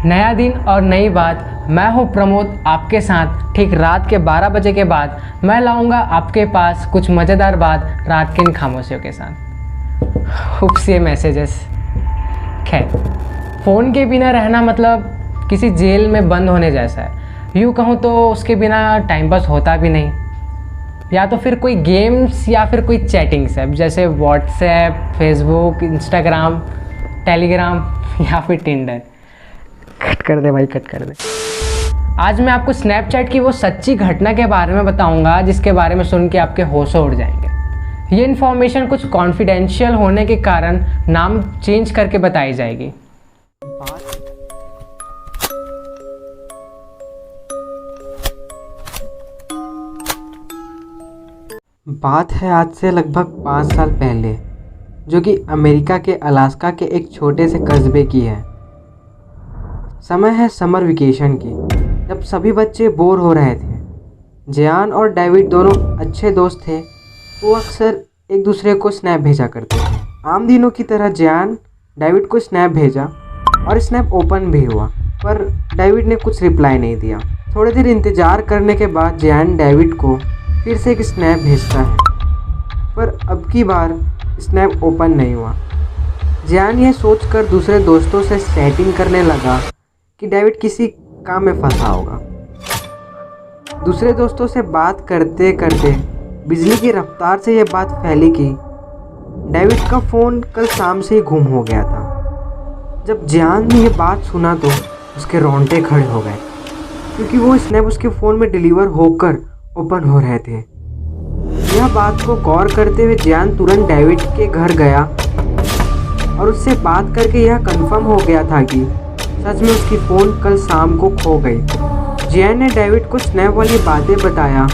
नया दिन और नई बात। मैं हूं प्रमोद, आपके साथ ठीक रात के 12 बजे के बाद मैं लाऊंगा आपके पास कुछ मज़ेदार बात रात की इन खामोशियों के साथ। उप्स, ये मैसेजेस। खैर, फ़ोन के बिना रहना मतलब किसी जेल में बंद होने जैसा है। यूँ कहूँ तो उसके बिना टाइम पास होता भी नहीं। या तो फिर कोई गेम्स या फिर कोई चैटिंग्स ऐप जैसे व्हाट्सएप, फेसबुक, इंस्टाग्राम, टेलीग्राम या फिर टिंडर। कट कर दे भाई, कट कर दे। आज मैं आपको स्नैपचैट की वो सच्ची घटना के बारे में बताऊंगा जिसके बारे में सुन के आपके होशों उड़ जाएंगे। ये इन्फॉर्मेशन कुछ कॉन्फिडेंशियल होने के कारण नाम चेंज करके बताई जाएगी। बात है आज से लगभग 5 साल पहले, जो कि अमेरिका के अलास्का के एक छोटे से कस्बे की है। समय है समर वेकेशन की, जब सभी बच्चे बोर हो रहे थे। जियान और डेविड दोनों अच्छे दोस्त थे। वो अक्सर एक दूसरे को स्नैप भेजा करते थे। आम दिनों की तरह जियान डेविड को स्नैप भेजा और स्नैप ओपन भी हुआ, पर डेविड ने कुछ रिप्लाई नहीं दिया। थोड़ी देर इंतज़ार करने के बाद जियान डेविड को फिर से एक स्नैप भेजता है, पर अब की बार स्नैप ओपन नहीं हुआ। जियान यह सोचकर दूसरे दोस्तों से चैटिंग करने लगा कि डेविड किसी काम में फंसा होगा। दूसरे दोस्तों से बात करते करते बिजली की रफ्तार से यह बात फैली कि डेविड का फ़ोन कल शाम से ही गुम हो गया था। जब जियान ने यह बात सुना तो उसके रोंगटे खड़े हो गए, क्योंकि वो स्नैप उसके फ़ोन में डिलीवर होकर ओपन हो रहे थे। यह बात को गौर करते हुए जियान तुरंत डेविड के घर गया और उससे बात करके यह कंफर्म हो गया था कि सच में उसकी फ़ोन कल शाम को खो गई। जियान ने डेविड को स्नैप वाली बातें बताया,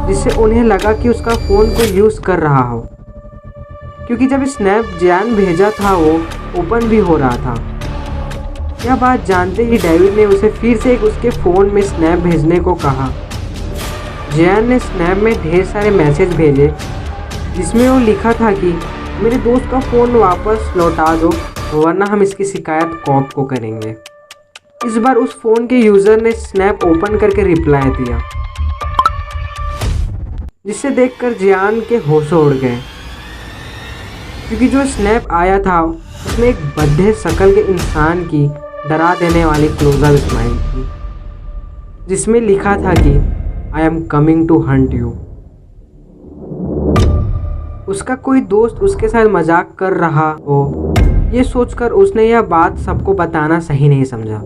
जिससे उन्हें लगा कि उसका फ़ोन को यूज़ कर रहा हो, क्योंकि जब स्नैप जियान भेजा था वो ओपन भी हो रहा था। यह बात जानते ही डेविड ने उसे फिर से उसके फ़ोन में स्नैप भेजने को कहा। जियान ने स्नैप में ढेर सारे मैसेज भेजे, जिसमें वो लिखा था कि मेरे दोस्त का फ़ोन वापस लौटा दो, वरना हम इसकी शिकायत कॉप को करेंगे। इस बार उस फ़ोन के यूज़र ने स्नैप ओपन करके रिप्लाई दिया, जिसे देखकर जियान के होशों उड़ गए, क्योंकि जो स्नैप आया था उसमें एक बद्धे शक्ल के इंसान की डरा देने वाली क्लोजअप स्माइल थी, जिसमें लिखा था कि I am coming to hunt you. उसका कोई दोस्त उसके साथ मजाक कर रहा हो, ये सोचकर उसने यह बात सबको बताना सही नहीं समझा।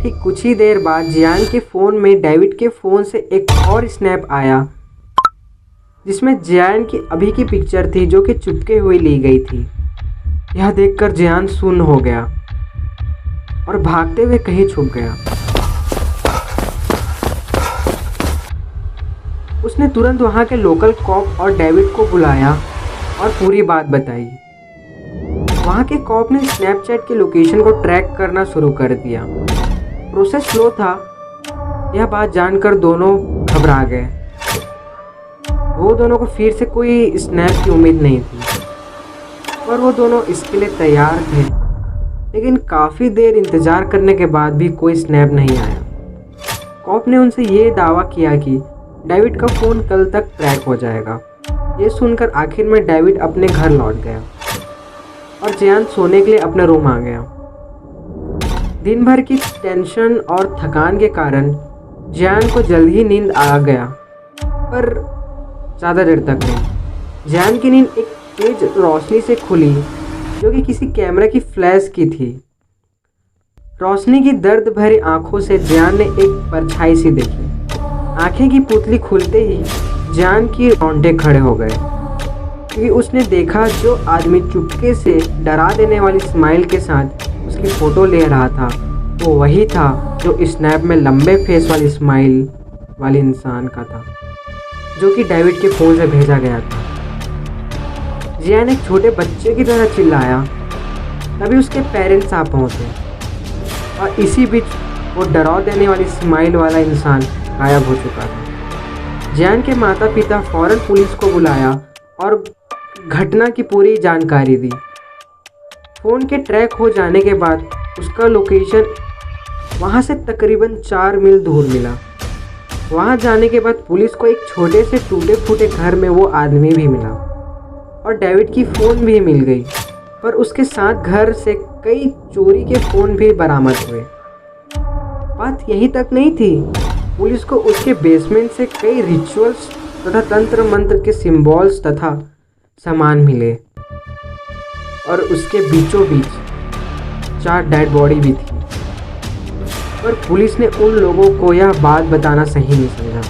ठीक कुछ ही देर बाद जियान के फ़ोन में डेविड के फ़ोन से एक और स्नैप आया, जिसमें जियान की अभी की पिक्चर थी, जो कि चुपके हुई ली गई थी। यह देखकर जियान सुन्न हो गया और भागते हुए कहीं छुप गया। उसने तुरंत वहाँ के लोकल कॉप और डेविड को बुलाया और पूरी बात बताई। वहाँ के कॉप ने स्नैपचैट की लोकेशन को ट्रैक करना शुरू कर दिया। प्रोसेस स्लो था। यह बात जानकर दोनों घबरा गए। वो दोनों को फिर से कोई स्नैप की उम्मीद नहीं थी, पर वो दोनों इसके लिए तैयार थे। लेकिन काफ़ी देर इंतज़ार करने के बाद भी कोई स्नैप नहीं आया। कॉप ने उनसे ये दावा किया कि डेविड का फ़ोन कल तक ट्रैक हो जाएगा। ये सुनकर आखिर में डेविड अपने घर लौट गया और जियान सोने के लिए अपने रूम आ गया। दिन भर की टेंशन और थकान के कारण जियान को जल्द ही नींद आ गया, पर ज़्यादा देर तक नहीं। जियान की नींद एक तेज रोशनी से खुली, जो कि किसी कैमरा की फ्लैश की थी। रोशनी की दर्द भरी आंखों से जियान ने एक परछाई सी देखी। आंखें की पुतली खुलते ही जियान की रोंगटे खड़े हो गए, क्योंकि उसने देखा जो आदमी चुपके से डरा देने वाली स्माइल के साथ उसकी फ़ोटो ले रहा था, वो वही था जो स्नैप में लंबे फेस वाली स्माइल वाले इंसान का था, जो कि डेविड के फ़ोन से भेजा गया था। जियान एक छोटे बच्चे की तरह चिल्लाया। तभी उसके पेरेंट्स आ पहुँचे और इसी बीच वो डरा देने वाली स्माइल वाला इंसान गायब हो चुका था। जियान के माता पिता फौरन पुलिस को बुलाया और घटना की पूरी जानकारी दी। फ़ोन के ट्रैक हो जाने के बाद उसका लोकेशन वहाँ से तकरीबन 4 मील दूर मिला। वहाँ जाने के बाद पुलिस को एक छोटे से टूटे फूटे घर में वो आदमी भी मिला और डेविड की फ़ोन भी मिल गई, पर उसके साथ घर से कई चोरी के फ़ोन भी बरामद हुए। बात यहीं तक नहीं थी, पुलिस को उसके बेसमेंट से कई रिचुअल्स तथा तंत्र मंत्र के सिंबल्स तथा सामान मिले और उसके बीचों बीच 4 डेड बॉडी भी थी। पर पुलिस ने उन लोगों को यह बात बताना सही नहीं समझा,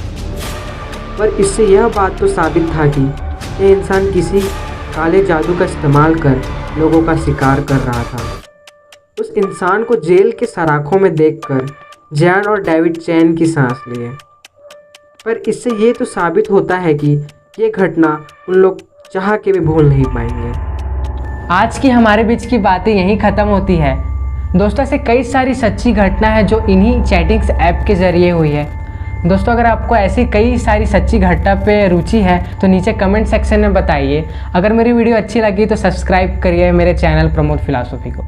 पर इससे यह बात तो साबित था कि यह इंसान किसी काले जादू का इस्तेमाल कर लोगों का शिकार कर रहा था। उस इंसान को जेल के सराखों में देखकर जैन और डेविड चैन की सांस लिए, पर इससे ये तो साबित होता है कि ये घटना उन लोग चाह के भी भूल नहीं पाएंगे। आज की हमारे बीच की बातें यहीं ख़त्म होती है। दोस्तों, ऐसे कई सारी सच्ची घटना है जो इन्हीं चैटिंग्स ऐप के ज़रिए हुई है। दोस्तों, अगर आपको ऐसी कई सारी सच्ची घटना पे रुचि है तो नीचे कमेंट सेक्शन में बताइए। अगर मेरी वीडियो अच्छी लगी तो सब्सक्राइब करिए मेरे चैनल प्रमोद फिलॉसफी को।